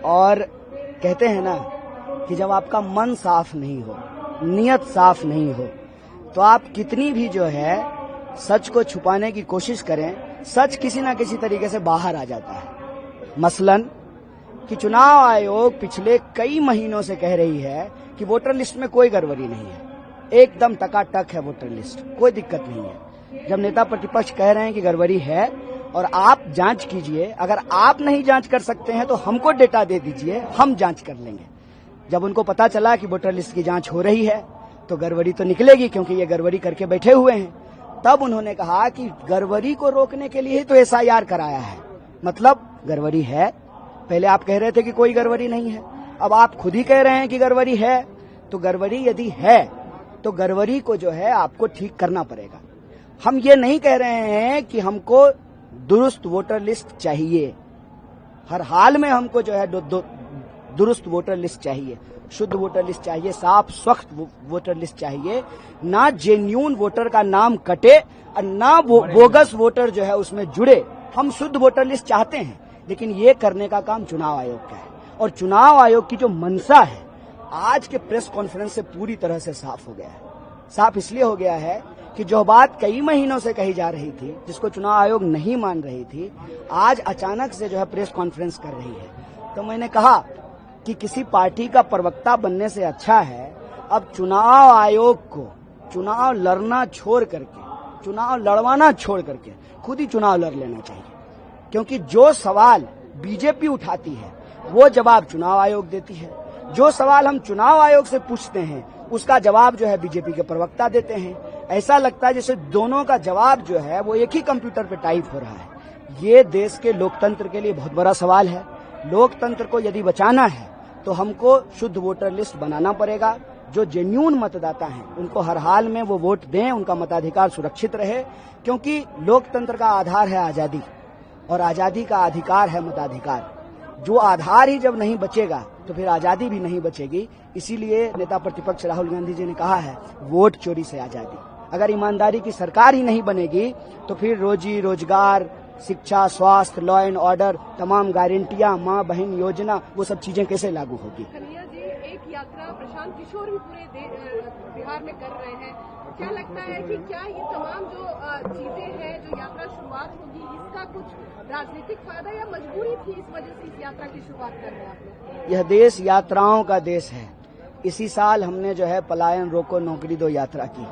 और कहते हैं ना कि जब आपका मन साफ नहीं हो, नियत साफ नहीं हो, तो आप कितनी भी जो है सच को छुपाने की कोशिश करें, सच किसी ना किसी तरीके से बाहर आ जाता है। मसलन कि चुनाव आयोग पिछले कई महीनों से कह रही है कि वोटर लिस्ट में कोई गड़बड़ी नहीं है, एकदम टकाटक है वोटर लिस्ट, कोई दिक्कत नहीं है। जब नेता प्रतिपक्ष कह रहे हैं कि गड़बड़ी है और आप जांच कीजिए, अगर आप नहीं जांच कर सकते हैं तो हमको डेटा दे दीजिए, हम जांच कर लेंगे। जब उनको पता चला कि वोटर लिस्ट की जांच हो रही है तो गड़बड़ी तो निकलेगी, क्योंकि ये गड़बड़ी करके बैठे हुए हैं। तब उन्होंने कहा कि गड़बड़ी को रोकने के लिए ही तो एसआईआर कराया है, मतलब गड़बड़ी है। पहले आप कह रहे थे कि कोई गड़बड़ी नहीं है, अब आप खुद ही कह रहे हैं कि गड़बड़ी है। तो गड़बड़ी यदि है तो गड़बड़ी को जो है आपको ठीक करना पड़ेगा। हम ये नहीं कह रहे हैं कि हमको दुरुस्त वोटर लिस्ट चाहिए, हर हाल में हमको जो है दुरुस्त वोटर लिस्ट चाहिए, शुद्ध वोटर लिस्ट चाहिए, साफ स्वच्छ वोटर लिस्ट चाहिए, ना जेन्यून वोटर का नाम कटे और ना बोगस वोटर जो है उसमें जुड़े। हम शुद्ध वोटर लिस्ट चाहते हैं, लेकिन ये करने का काम चुनाव आयोग का है। और चुनाव आयोग की जो मंशा है आज के प्रेस कॉन्फ्रेंस से पूरी तरह से साफ हो गया है। साफ इसलिए हो गया है कि जो बात कई महीनों से कही जा रही थी, जिसको चुनाव आयोग नहीं मान रही थी, आज अचानक से जो है प्रेस कॉन्फ्रेंस कर रही है। तो मैंने कहा कि किसी पार्टी का प्रवक्ता बनने से अच्छा है अब चुनाव आयोग को चुनाव लड़ना छोड़ करके, चुनाव लड़वाना छोड़ करके खुद ही चुनाव लड़ लेना चाहिए। क्योंकि जो सवाल बीजेपी उठाती है वो जवाब चुनाव आयोग देती है, जो सवाल हम चुनाव आयोग से पूछते हैं उसका जवाब जो है बीजेपी के प्रवक्ता देते हैं। ऐसा लगता है जैसे दोनों का जवाब जो है वो एक ही कंप्यूटर पे टाइप हो रहा है। ये देश के लोकतंत्र के लिए बहुत बड़ा सवाल है। लोकतंत्र को यदि बचाना है तो हमको शुद्ध वोटर लिस्ट बनाना पड़ेगा। जो जेन्यून मतदाता हैं उनको हर हाल में वो वोट दें, उनका मताधिकार सुरक्षित रहे, क्योंकि लोकतंत्र का आधार है आजादी और आजादी का अधिकार है मताधिकार। जो आधार ही जब नहीं बचेगा तो फिर आजादी भी नहीं बचेगी। इसीलिए नेता प्रतिपक्ष राहुल गांधी जी ने कहा है वोट चोरी से आजादी। अगर ईमानदारी की सरकार ही नहीं बनेगी तो फिर रोजी रोजगार, शिक्षा, स्वास्थ्य, लॉ एंड ऑर्डर, तमाम गारंटियां, माँ बहन योजना, वो सब चीजें कैसे लागू होगी। कन्हैया जी, एक यात्रा प्रशांत किशोर भी पूरे बिहार में कर रहे हैं। क्या लगता है कि क्या ये तमाम जो चीजें हैं, जो यात्रा शुरुआत होगी, इसका कुछ राजनीतिक फायदा या मजबूरी थी, इस वजह से इस यात्रा की शुरुआत कर रहे हैं आप लोग? यह देश यात्राओं का देश है। इसी साल हमने जो है पलायन रोको नौकरी दो यात्रा की।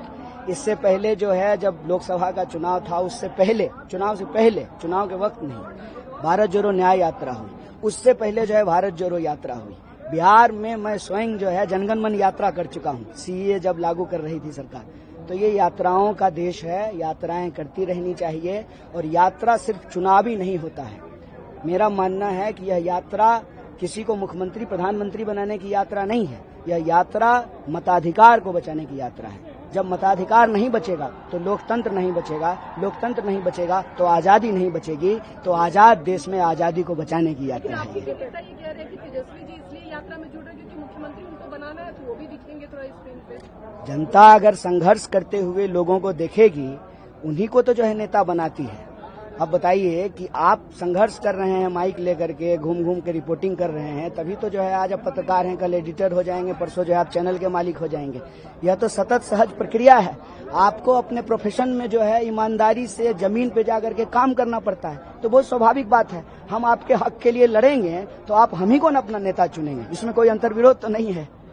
इससे पहले जो है जब लोकसभा का चुनाव था उससे पहले, चुनाव से पहले, चुनाव के वक्त नहीं, भारत जोड़ो न्याय यात्रा हुई। उससे पहले जो है भारत जोड़ो यात्रा हुई। बिहार में मैं स्वयं जो है जनगण मन यात्रा कर चुका हूँ, सीए जब लागू कर रही थी सरकार। तो ये यात्राओं का देश है, यात्राएं करती रहनी चाहिए। और यात्रा सिर्फ चुनावी नहीं होता है। मेरा मानना है कि यह यात्रा किसी को मुख्यमंत्री प्रधानमंत्री बनाने की यात्रा नहीं है, यह यात्रा मताधिकार को बचाने की यात्रा है। जब मताधिकार नहीं बचेगा तो लोकतंत्र नहीं बचेगा, लोकतंत्र नहीं बचेगा तो आजादी नहीं बचेगी। तो आजाद देश में आजादी को बचाने की यात्रा है। पिता ये कह रहे हैं कि तेजस्वी जी इसलिए यात्रा में जुड़ रहे हैं क्योंकि मुख्यमंत्री उनको बनाना है, तो वो भी दिखेंगे थोड़ा स्क्रीन पे। जनता अगर संघर्ष करते हुए लोगों को देखेगी, उन्हीं को तो जो है नेता बनाती है। अब बताइए कि आप संघर्ष कर रहे हैं, माइक लेकर के घूम घूम के रिपोर्टिंग कर रहे हैं, तभी तो जो है आज आप पत्रकार हैं, कल एडिटर हो जाएंगे, परसों जो है आप चैनल के मालिक हो जाएंगे। यह तो सतत सहज प्रक्रिया है। आपको अपने प्रोफेशन में जो है ईमानदारी से जमीन पे जाकर के काम करना पड़ता है, तो बहुत स्वाभाविक बात है। हम आपके हक के लिए लड़ेंगे तो आप हम ही को न अपना नेता चुनेंगे, इसमें कोई अंतर्विरोध तो नहीं है।